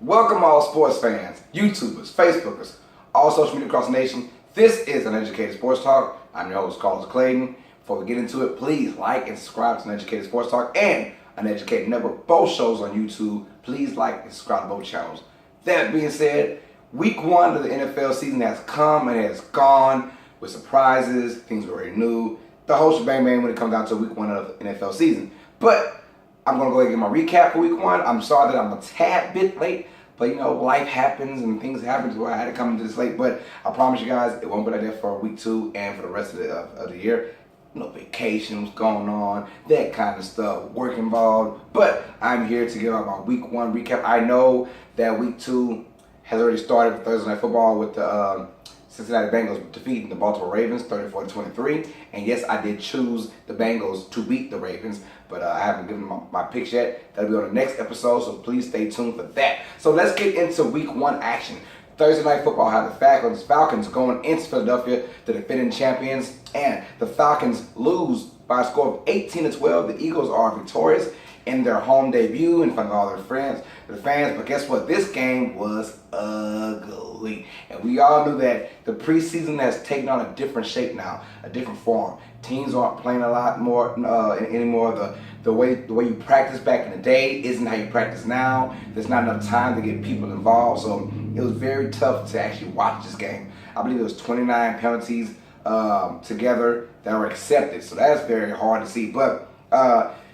Welcome all sports fans, YouTubers, Facebookers, all social media across the nation. This is Uneducated Sports Talk. I'm your host, Clayton. Before we get into it, please like and subscribe to Uneducated Sports Talk and Uneducated Network, both shows on YouTube. Please like and subscribe to both channels. That being said, week one of the NFL season has come and has gone with surprises, things we already knew, the whole shebang bang when it comes down to week one of the NFL season. But I'm going to go ahead and get my recap for week one. I'm sorry that I'm a tad bit late, but you know, life happens and things happen to where I had to come into this late. But I promise you guys, it won't be like that for week two and for the rest of the year. You know, vacations going on, that kind of stuff, work involved. But I'm here to give out my week one recap. I know that week two has already started with Thursday Night Football with the Cincinnati Bengals defeating the Baltimore Ravens 34-23. And yes, I did choose the Bengals to beat the Ravens, but I haven't given my picks yet. That'll be on the next episode, so please stay tuned for that. So let's get into week one action. Thursday Night Football had the Falcons going into Philadelphia, the defending champions, and the Falcons lose by a score of 18-12. The Eagles are victorious in their home debut in front of all their fans. But guess what? This game was ugly. And we all knew that the preseason has taken on a different shape now, a different form. Teams aren't playing a lot more anymore. The way you practice back in the day isn't how you practice now. There's not enough time to get people involved. So it was very tough to actually watch this game. I believe there was 29 penalties together that were accepted. So that's very hard to see. But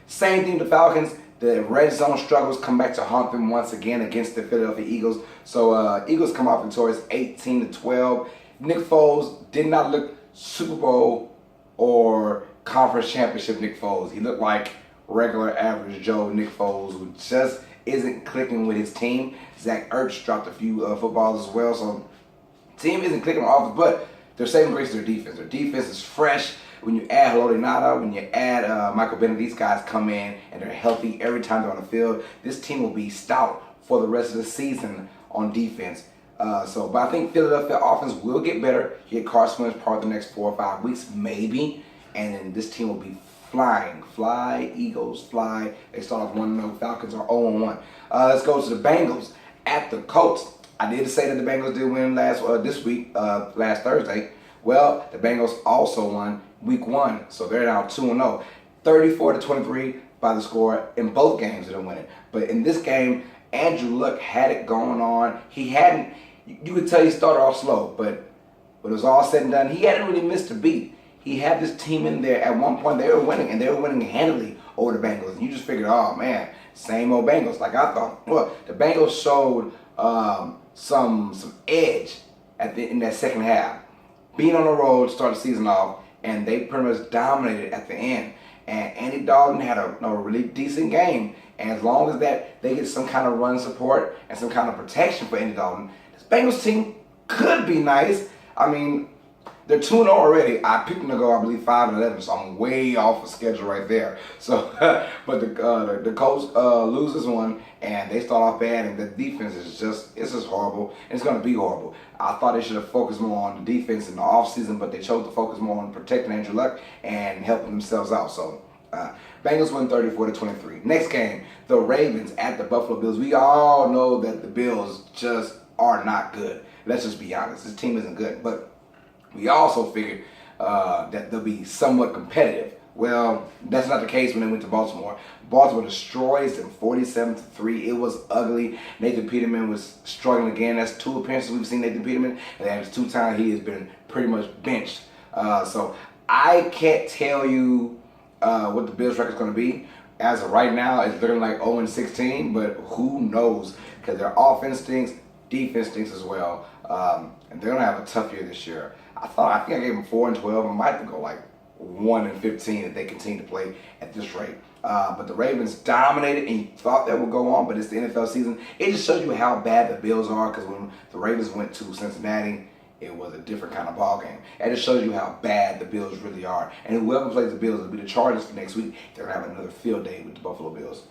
same thing with the Falcons. The red zone struggles come back to haunt them once again against the Philadelphia Eagles. So Eagles come out victorious 18-12. Nick Foles did not look Super Bowl or conference championship Nick Foles. He looked like regular average Joe Nick Foles, who just isn't clicking with his team. Zach Ertz dropped a few footballs as well. So team isn't clicking on offense, but they're saving grace to their defense. Their defense is fresh. When you add Haloti Ngata, when you add Michael Bennett, these guys come in and they're healthy every time they're on the field. This team will be stout for the rest of the season on defense. But I think Philadelphia offense will get better. You get Carson Wentz part of the next 4 or 5 weeks, maybe, and then this team will be flying. Fly, Eagles, fly. They start off 1-0. Falcons are 0-1. Let's go to the Bengals at the Colts. I did say that the Bengals did win last Thursday. Well, the Bengals also won week one, so they're now 2-0. 34-23 by the score in both games they're winning. But in this game, Andrew Luck had it going on. You could tell he started off slow, but when it was all said and done, he hadn't really missed a beat. He had this team in there. At one point, they were winning, and they were winning handily over the Bengals. And you just figured, oh man, same old Bengals, like I thought. Well, the Bengals showed some edge in that second half. Being on the road, start the season off, and they pretty much dominated at the end. And Andy Dalton had a really decent game. And as long as they get some kind of run support and some kind of protection for Andy Dalton, this Bengals team could be nice. I mean, they're 2-0 already. I picked them to go, I believe, 5-11, so I'm way off the schedule right there. So, but the Colts lose this one, and they start off bad, and the defense is just horrible. It's going to be horrible. I thought they should have focused more on the defense in the offseason, but they chose to focus more on protecting Andrew Luck and helping themselves out. So, Bengals win 34-23. Next game, the Ravens at the Buffalo Bills. We all know that the Bills just are not good. Let's just be honest. This team isn't good, but we also figured that they'll be somewhat competitive. Well, that's not the case when they went to Baltimore. Baltimore destroys them 47-3. It was ugly. Nathan Peterman was struggling again. That's 2 appearances we've seen Nathan Peterman, and that's 2 times he has been pretty much benched. So I can't tell you what the Bills' record is going to be. As of right now, it's looking like 0-16, but who knows? Because their offense stinks, defense stinks as well, and they're going to have a tough year this year. I think I gave them 4-12. I might have to go like 1-15 if they continue to play at this rate. But the Ravens dominated, and you thought that would go on, but it's the NFL season. It just shows you how bad the Bills are, because when the Ravens went to Cincinnati, it was a different kind of ball game. And it shows you how bad the Bills really are. And whoever plays the Bills will be the Chargers for next week. They're going to have another field day with the Buffalo Bills.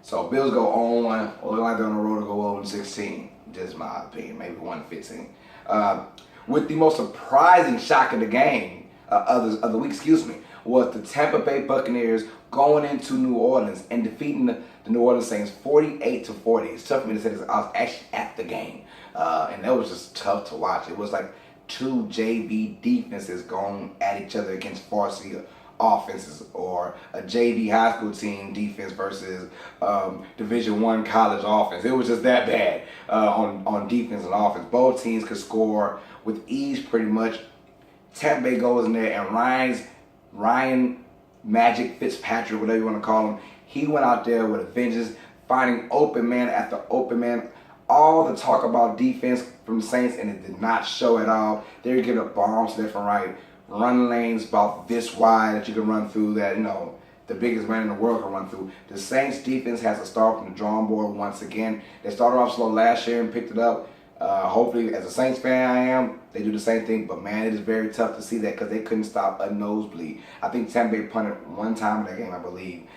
So Bills go 0-1, or look like they're on the road to go 0-16. Just my opinion, maybe 1-15. With the most surprising shock of the game, of the week, was the Tampa Bay Buccaneers going into New Orleans and defeating the New Orleans Saints 48-40. It's tough for me to say this. I was actually at the game, and that was just tough to watch. It was like two JV defenses going at each other against varsity offenses, or a JV high school team defense versus Division I college offense. It was just that bad on defense and offense. Both teams could score with ease pretty much. Tampa Bay goes in there, and Ryan Magic Fitzpatrick, whatever you want to call him, he went out there with a vengeance, finding open man after open man. All the talk about defense from the Saints, and it did not show at all. They were giving up bombs left and right, run lanes about this wide that you can run through, that, the biggest man in the world can run through. The Saints defense has to start from the drawing board once again. They started off slow last year and picked it up. Hopefully, as a Saints fan I am, they do the same thing. But man, it is very tough to see that because they couldn't stop a nosebleed. I think Tampa Bay punted one time in that game, I believe.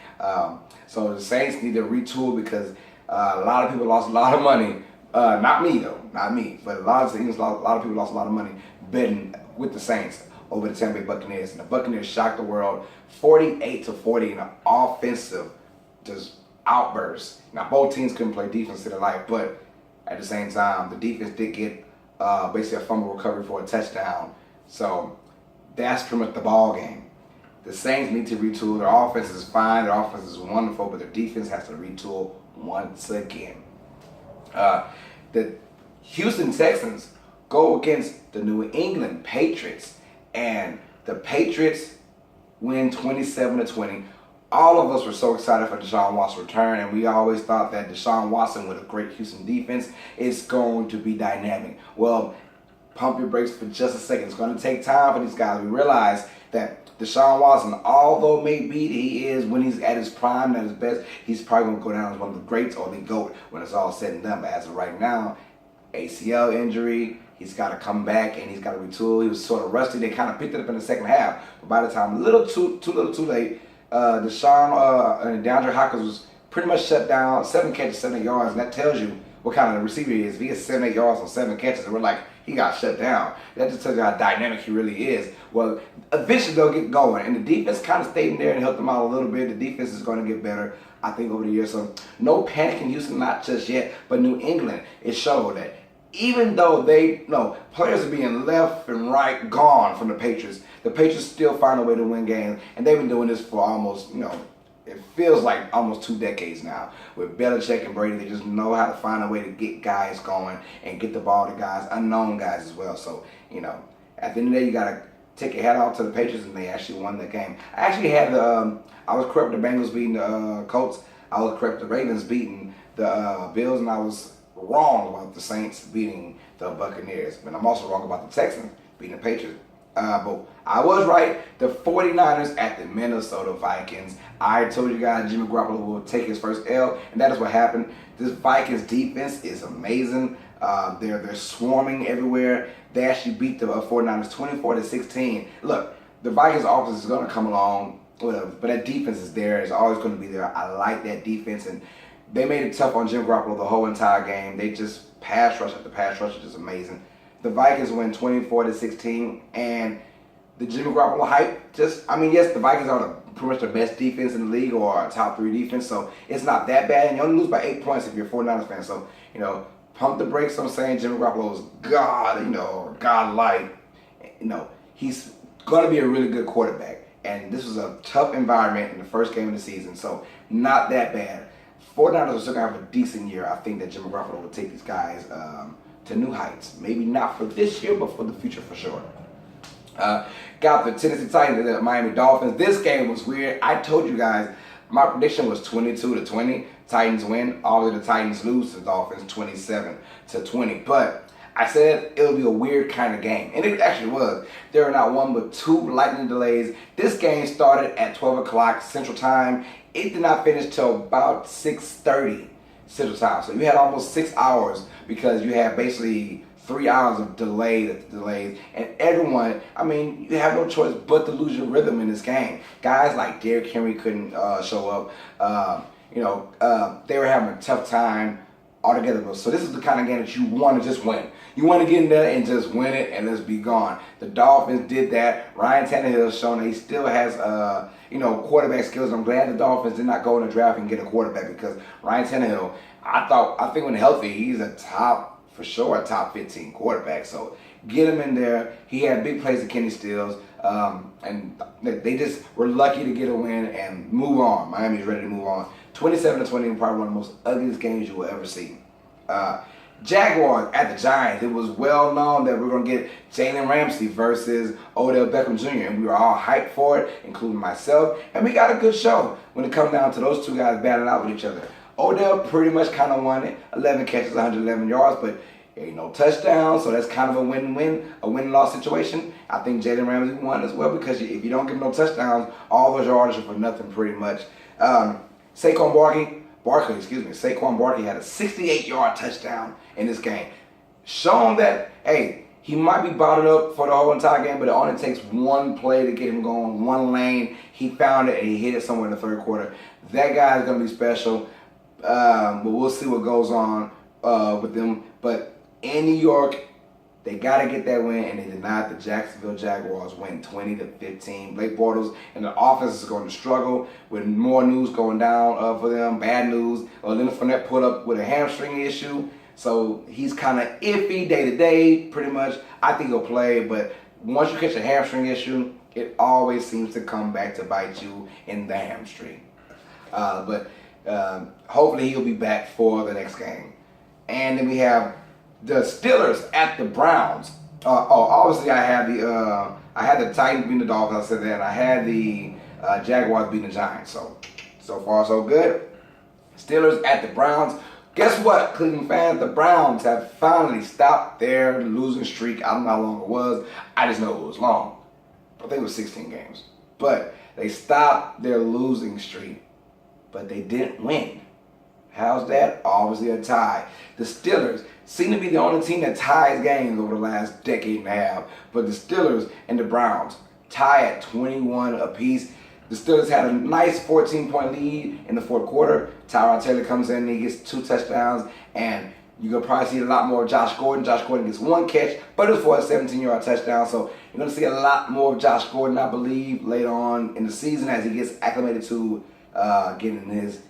So the Saints need to retool because a lot of people lost a lot of money. Not me though, not me. But a lot of people lost a lot of money betting with the Saints over the Tampa Bay Buccaneers. And the Buccaneers shocked the world 48-40 in an offensive just outburst. Now both teams couldn't play defense to their life, but at the same time, the defense did get basically a fumble recovery for a touchdown. So that's pretty much the ball game. The Saints need to retool. Their offense is fine. Their offense is wonderful, but their defense has to retool once again. The Houston Texans go against the New England Patriots, and the Patriots win 27-20. All of us were so excited for Deshaun Watson's return, and we always thought that Deshaun Watson with a great Houston defense is going to be dynamic. Well, pump your brakes for just a second. It's going to take time for these guys. We realize that Deshaun Watson, although maybe he is, when he's at his prime, at his best, he's probably going to go down as one of the greats or the GOAT when it's all said and done. But as of right now, ACL injury, he's got to come back and he's got to retool. He was sort of rusty. They kind of picked it up in the second half, but by the time a little too late, Deshaun and DeAndre Hopkins was pretty much shut down. 7 catches, 7 yards, and that tells you what kind of receiver he is. If he has 7, 8 yards on 7 catches, and we're like, he got shut down. That just tells you how dynamic he really is. Well, eventually they'll get going, and the defense kind of stayed in there and helped them out a little bit. The defense is going to get better, I think, over the years. So no panic in Houston, not just yet. But New England, it showed that even though players are being left and right gone from the Patriots still find a way to win games, and they've been doing this for almost, it feels like almost 2 decades now. With Belichick and Brady, they just know how to find a way to get guys going and get the ball to guys, unknown guys as well. So, at the end of the day, you got to take your hat off to the Patriots, and they actually won that game. I actually had I was correct with the Bangles beating the Colts. I was correct with the Ravens beating the Bills, and I was wrong about the Saints beating the Buccaneers. But I'm also wrong about the Texans beating the Patriots. But I was right. The 49ers at the Minnesota Vikings. I told you guys Jimmy Garoppolo will take his first L, and that is what happened. This Vikings defense is amazing. They're swarming everywhere. They actually beat the 49ers 24-16. Look, the Vikings offense is going to come along, whatever, but that defense is there. It's always going to be there. I like that defense, and they made it tough on Jim Garoppolo the whole entire game. They just pass rush after pass rush, which is amazing. The Vikings win 24-16, and the Jimmy Garoppolo hype yes, the Vikings are pretty much the best defense in the league, or a top 3 defense, so it's not that bad. And you only lose by 8 points if you're a 49ers fan. So, pump the brakes on saying Jimmy Garoppolo is God, or God-like. He's going to be a really good quarterback. And this was a tough environment in the first game of the season, so not that bad. 49ers are still going to have a decent year. I think that Jimmy Garoppolo will take these guys to new heights. Maybe not for this year, but for the future for sure. Got the Tennessee Titans and the Miami Dolphins. This game was weird. I told you guys, my prediction was 22-20. Titans win. Obviously, the Titans lose to the Dolphins 27-20. But I said it would be a weird kind of game. And it actually was. There were not 1 but 2 lightning delays. This game started at 12 o'clock Central Time. It did not finish till about 6:30 Central Time. So you had almost 6 hours because you had basically 3 hours of delays. And everyone, you have no choice but to lose your rhythm in this game. Guys like Derrick Henry couldn't show up. They were having a tough time altogether. So this is the kind of game that you want to just win. You want to get in there and just win it and let's be gone. The Dolphins did that. Ryan Tannehill has shown that he still has quarterback skills. I'm glad the Dolphins did not go in the draft and get a quarterback because Ryan Tannehill, I think when healthy, he's for sure a top 15 quarterback. So get him in there. He had big plays at Kenny Stills. And they just were lucky to get a win and move on. Miami's ready to move on. 27-20, probably one of the most ugliest games you will ever see. Jaguars at the Giants. It was well known that we're going to get Jalen Ramsey versus Odell Beckham Jr. And we were all hyped for it, including myself. And we got a good show when it comes down to those two guys battling out with each other. Odell pretty much kind of won it. 11 catches, 111 yards, but ain't no touchdown, so that's kind of a win-win, a win-loss situation. I think Jalen Ramsey won as well because if you don't give no touchdowns, all those yards are for nothing pretty much. Saquon Barkley had a 68-yard touchdown in this game. Showing that, hey, he might be bottled up for the whole entire game, but it only takes one play to get him going, one lane. He found it and he hit it somewhere in the third quarter. That guy is going to be special, but we'll see what goes on with them. But in New York, they got to get that win, and they denied the Jacksonville Jaguars win 20-15. Blake Bortles and the offense is going to struggle with more news going down for them, bad news. Leonard Fournette put up with a hamstring issue, so he's kind of iffy day to day, pretty much. I think he'll play, but once you catch a hamstring issue, it always seems to come back to bite you in the hamstring. But hopefully he'll be back for the next game. And then we have the Steelers at the Browns. Obviously I had the Titans beating the Dolphins. I said that. And I had the Jaguars beating the Giants. So far so good. Steelers at the Browns. Guess what, Cleveland fans? The Browns have finally stopped their losing streak. I don't know how long it was. I just know it was long. I think it was 16 games. But they stopped their losing streak. But they didn't win. How's that? Obviously a tie. The Steelers seem to be the only team that ties games over the last decade and a half. But the Steelers and the Browns tie at 21 apiece. The Steelers had a nice 14-point lead in the fourth quarter. Tyrod Taylor comes in and he gets 2 touchdowns. And you're going to probably see a lot more of Josh Gordon. Josh Gordon gets 1 catch, but it was for a 17-yard touchdown. So you're going to see a lot more of Josh Gordon, I believe, later on in the season as he gets acclimated to getting his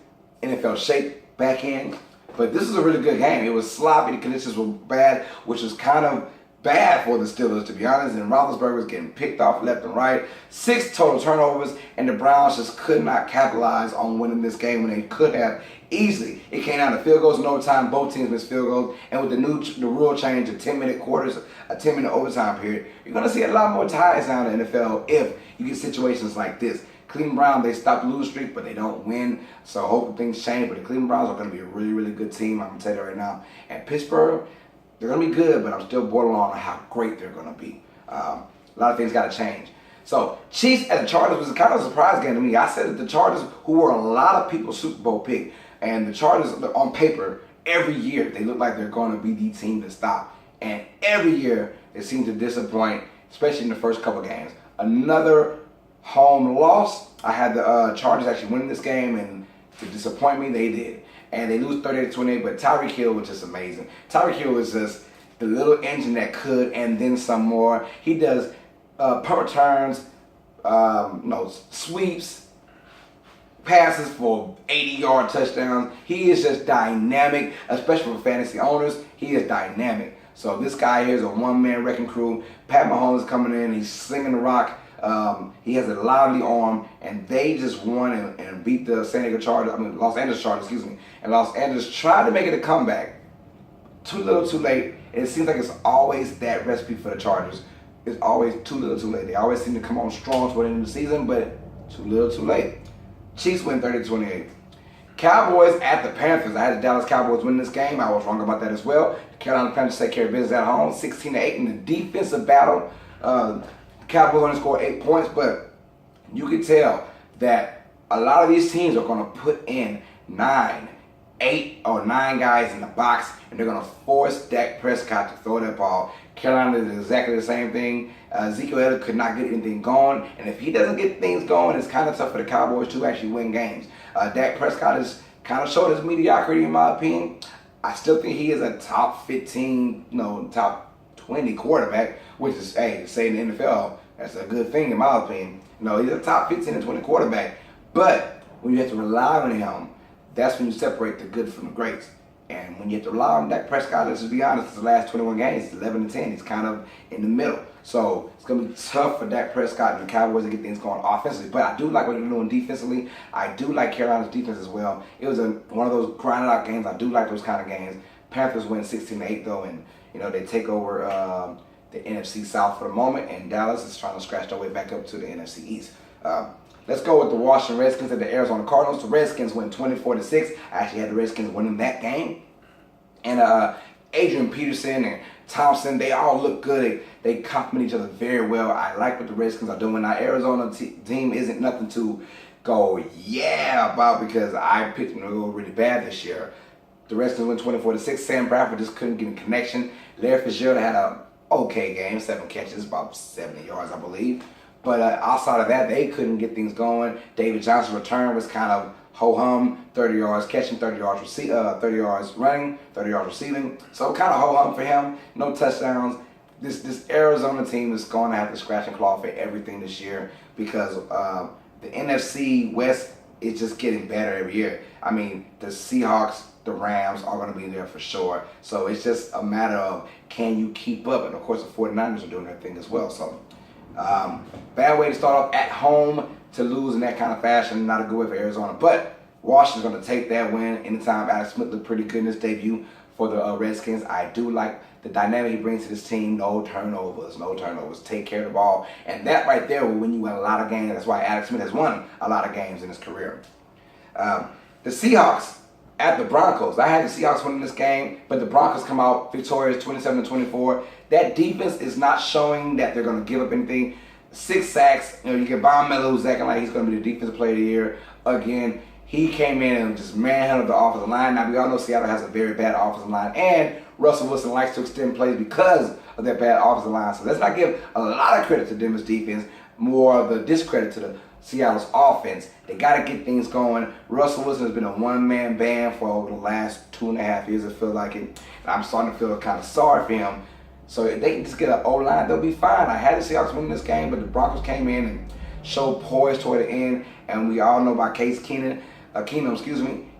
NFL shape back in. But this is a really good game. It was sloppy. The conditions were bad, which was kind of bad for the Steelers, to be honest. And Roethlisberger was getting picked off left and right. 6 total turnovers, and the Browns just could not capitalize on winning this game when they could have easily. It came down to field goals in overtime. Both teams missed field goals. And with the rule change of 10-minute quarters, a 10-minute overtime period, you're going to see a lot more ties down in the NFL if you get situations like this. Cleveland Browns, they stopped the losing streak, but they don't win. So hopefully things change. But the Cleveland Browns are going to be a really, really good team. I'm going to tell you that right now. And Pittsburgh, they're going to be good, but I'm still borderline on how great they're going to be. A lot of things got to change. So Chiefs at the Chargers was kind of a surprise game to me. I said that the Chargers, who were a lot of people's Super Bowl pick, and the Chargers, on paper, every year, they look like they're going to be the team to stop. And every year, they seem to disappoint, especially in the first couple games. Another home loss. I had the Chargers actually winning this game, and to disappoint me, they did. And they lose 38-28, but Tyreek Hill was just amazing. Tyreek Hill was just the little engine that could, and then some more. He does punt returns, sweeps, passes for 80-yard touchdowns. He is just dynamic, especially for fantasy owners. He is dynamic. So this guy here is a one-man wrecking crew. Pat Mahomes is coming in. He's slinging the rock. He has a lively arm, and they just won and beat the Los Angeles Chargers, And Los Angeles tried to make it a comeback. Too little, too late. And it seems like it's always that recipe for the Chargers. It's always too little, too late. They always seem to come on strong toward the end of the season, but too little, too late. Chiefs win 30-28. Cowboys at the Panthers. I had the Dallas Cowboys win this game. I was wrong about that as well. The Carolina Panthers take care of business at home, 16-8 in the defensive battle. Cowboys only scored 8 points, but you can tell that a lot of these teams are going to put in 8 or 9 guys in the box, and they're going to force Dak Prescott to throw that ball. Carolina did exactly the same thing. Ezekiel Elliott could not get anything going, and if he doesn't get things going, it's kind of tough for the Cowboys to actually win games. Dak Prescott has kind of showed his mediocrity, in my opinion. I still think he is a top 15, top 20 quarterback, which is, hey, to say in the NFL, that's a good thing in my opinion. He's a top 15 and 20 quarterback. But when you have to rely on him, that's when you separate the good from the greats. And when you have to rely on Dak Prescott, let's just be honest, his last 21 games, he's 11-10. He's kind of in the middle. So it's going to be tough for Dak Prescott and the Cowboys to get things going offensively. But I do like what they're doing defensively. I do like Carolina's defense as well. It was one of those grinded out games. I do like those kind of games. Panthers win 16-8 though, and they take over the NFC South for the moment, and Dallas is trying to scratch their way back up to the NFC East. Let's go with the Washington Redskins and the Arizona Cardinals. The Redskins win 24-6. I actually had the Redskins winning that game. And Adrian Peterson and Thompson, they all look good. They complement each other very well. I like what the Redskins are doing. Now, Arizona team isn't nothing to go yeah about because I picked them to go really bad this year. The Redskins win 24-6. Sam Bradford just couldn't get a connection. Larry Fitzgerald had an okay game, 7 catches, about 70 yards, I believe. But outside of that, they couldn't get things going. David Johnson's return was kind of ho-hum, 30 yards catching, 30 yards running, 30 yards receiving. So kind of ho-hum for him, no touchdowns. This Arizona team is going to have to scratch and claw for everything this year because the NFC West is just getting better every year. I mean, the Seahawks, the Rams are going to be there for sure. So it's just a matter of can you keep up? And of course, the 49ers are doing their thing as well. So bad way to start off at home to lose in that kind of fashion. Not a good way for Arizona. But Washington's going to take that win. Anytime Alex Smith looked pretty good in his debut for the Redskins. I do like the dynamic he brings to this team. No turnovers. Take care of the ball. And that right there will win you a lot of games. That's why Alex Smith has won a lot of games in his career. The Seahawks at the Broncos. I had the Seahawks winning this game, but the Broncos come out victorious 27-24. That defense is not showing that they're going to give up anything. 6 sacks. You get Von Miller, who's acting like he's going to be the defensive player of the year. Again, he came in and just manhandled the offensive line. Now, we all know Seattle has a very bad offensive line, and Russell Wilson likes to extend plays because of that bad offensive line. So let's not give a lot of credit to Denver's defense, more of the discredit to the Seattle's offense. They got to get things going. Russell Wilson has been a one-man band for over the last 2.5 years, I feel like it. And I'm starting to feel kind of sorry for him. So if they can just get an O-line, they'll be fine. I had the Seahawks winning this game, but the Broncos came in and showed poise toward the end. And we all know about Case Keenum,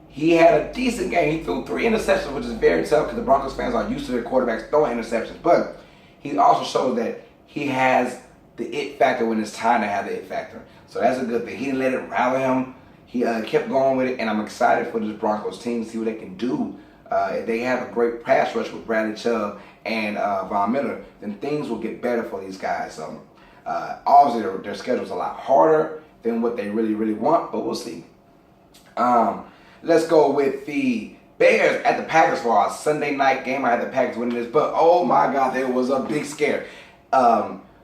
he had a decent game. He threw 3 interceptions, which is very tough because the Broncos fans are used to their quarterbacks throwing interceptions. But he also showed that he has the it factor when it's time to have the it factor. So that's a good thing. He didn't let it rally him. He kept going with it, and I'm excited for this Broncos team to see what they can do. If they have a great pass rush with Bradley Chubb and Von Miller, then things will get better for these guys. So obviously their schedule's a lot harder than what they really want, but we'll see. Let's go with the Bears at the Packers for our Sunday night game. I had the Packers winning this, but oh my God, there was a big scare.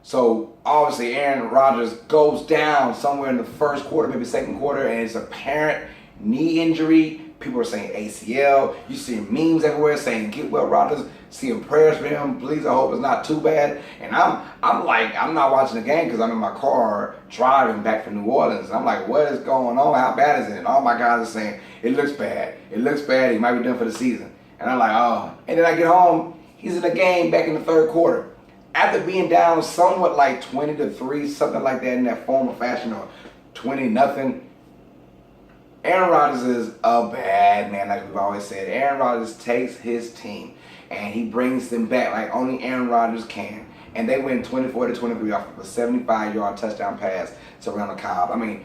So obviously Aaron Rodgers goes down somewhere in the first quarter, maybe second quarter, and it's apparent knee injury. People are saying ACL. You see memes everywhere saying get well Rodgers, seeing prayers for him. Please, I hope it's not too bad. And I'm like, I'm not watching the game because I'm in my car driving back from New Orleans. I'm like, what is going on? How bad is it? And all my guys are saying, it looks bad. It looks bad. He might be done for the season. And I'm like, oh. And then I get home. He's in the game back in the third quarter. After being down somewhat like 20-3, something like that in that form or fashion, or 20-0. Aaron Rodgers is a bad man, like we've always said. Aaron Rodgers takes his team and he brings them back like only Aaron Rodgers can. And they win 24-23 off of a 75-yard touchdown pass to Randall Cobb. I mean,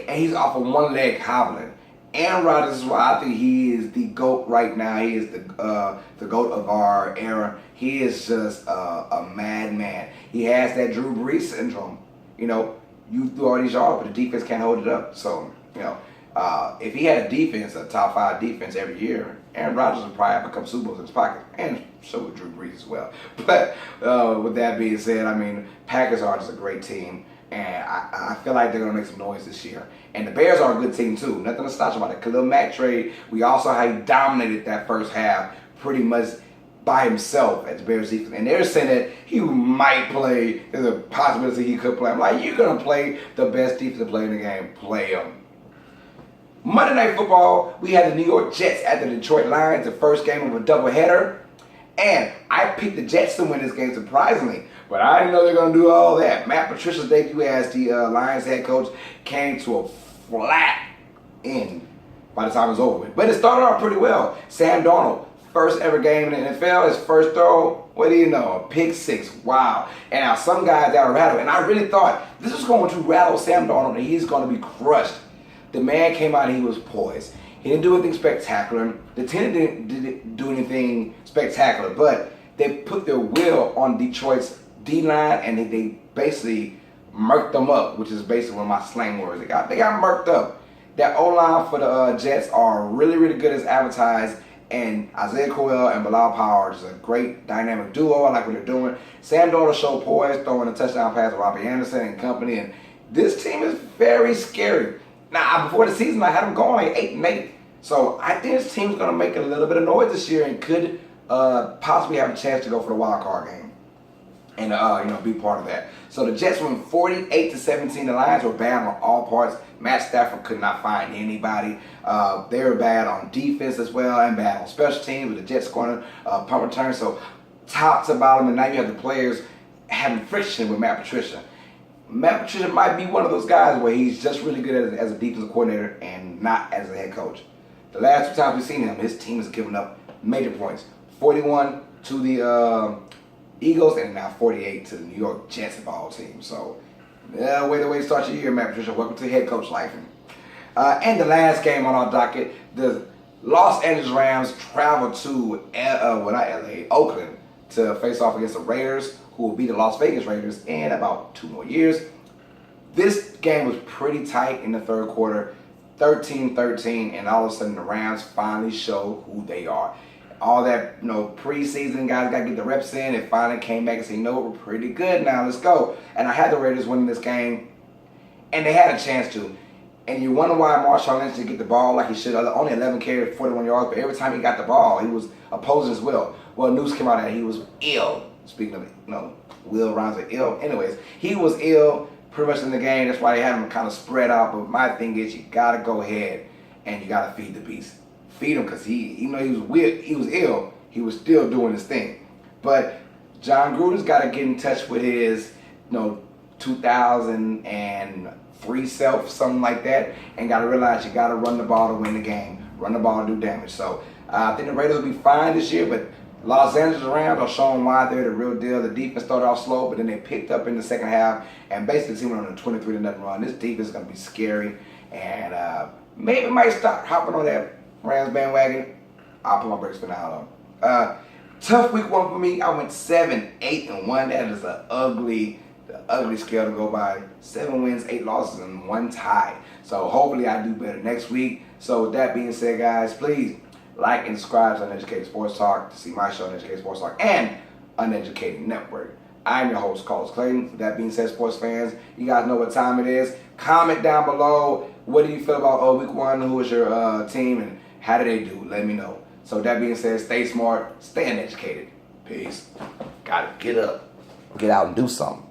he's off of one leg hobbling. Aaron Rodgers is why I think he is the GOAT right now. He is the GOAT of our era. He is just a madman. He has that Drew Brees syndrome. You threw all these yards, but the defense can't hold it up. So, if he had a defense, a top 5 defense every year, Aaron Rodgers would probably have a couple Super Bowls in his pocket, and so would Drew Brees as well. But with that being said, I mean, Packers are just a great team, and I feel like they're going to make some noise this year. And the Bears are a good team too. Nothing to stop about it. Khalil Mack trade, we also saw how he dominated that first half pretty much by himself as Bears defense. And they're saying that he might play. There's a possibility he could play. I'm like, you're going to play the best defensive player in the game. Play him. Monday Night Football, we had the New York Jets at the Detroit Lions, the first game of a doubleheader. And I picked the Jets to win this game, surprisingly. But I didn't know they were going to do all that. Matt Patricia's debut as the Lions head coach came to a flat end by the time it was over with. But it started off pretty well. Sam Darnold, first ever game in the NFL, his first throw, what do you know, a pick six. Wow. And now some guys got rattled. And I really thought this was going to rattle Sam Darnold and he's going to be crushed. The man came out and he was poised. He didn't do anything spectacular. The team didn't do anything spectacular, but they put their will on Detroit's D-line and they basically murked them up, which is basically one of my slang words. They got murked up. That O-line for the Jets are really, really good as advertised, and Isaiah Crowell and Bilal Powell is a great dynamic duo. I like what they're doing. Sam Darnold showed poise, throwing a touchdown pass to Robbie Anderson and company, and this team is very scary. Now, before the season, I had them going like 8-8. So I think this team's going to make a little bit of noise this year and could possibly have a chance to go for the wild card game and be part of that. So the Jets went 48-17. The Lions were bad on all parts. Matt Stafford could not find anybody. They were bad on defense as well and bad on special teams with the Jets scoring punt return. So top to bottom, and now you have the players having friction with Matt Patricia. Matt Patricia might be one of those guys where he's just really good as a defensive coordinator and not as a head coach. The last 2 times we've seen him, his team has given up major points. 41 to the Eagles and now 48 to the New York Jets ball team. So, way to start your year, Matt Patricia. Welcome to head coach life. And the last game on our docket, the Los Angeles Rams traveled to Oakland to face off against the Raiders, who will be the Las Vegas Raiders in about 2 more years. This game was pretty tight in the third quarter, 13-13, and all of a sudden the Rams finally showed who they are. All that preseason guys got to get the reps in, and finally came back and said, we're pretty good now, let's go. And I had the Raiders winning this game, and they had a chance to. And you wonder why Marshawn Lynch didn't get the ball like he should. Only 11 carries, 41 yards, but every time he got the ball, he was opposing as well. Well, news came out that he was ill. Speaking of, Will rhymes with ill. Anyways, he was ill pretty much in the game. That's why they had him kind of spread out. But my thing is, you got to go ahead and you got to feed the beast. Feed him, because even though he was ill, he was still doing his thing. But John Gruden's got to get in touch with his 2003 self, something like that, and got to realize you got to run the ball to win the game. Run the ball to do damage. So I think the Raiders will be fine this year, but Los Angeles Rams are showing why they're the real deal. The defense started off slow, but then they picked up in the second half, and basically the team went on a 23-0 run. This defense is going to be scary, and maybe might start hopping on that Rams bandwagon. I'll put my brakes for now, though. Tough week 1 for me. I went 7-8-1. That is the ugly scale to go by. 7 wins, 8 losses, and 1 tie. So hopefully I do better next week. So with that being said, guys, please like and subscribe to Uneducated Sports Talk to see my show, Uneducated Sports Talk, and Uneducated Network. I'm your host, Clayton. With that being said, sports fans, you guys know what time it is. Comment down below. What do you feel about week 1? Who was your team, and how did they do? Let me know. So with that being said, stay smart, stay uneducated. Peace. Gotta get up, get out and do something.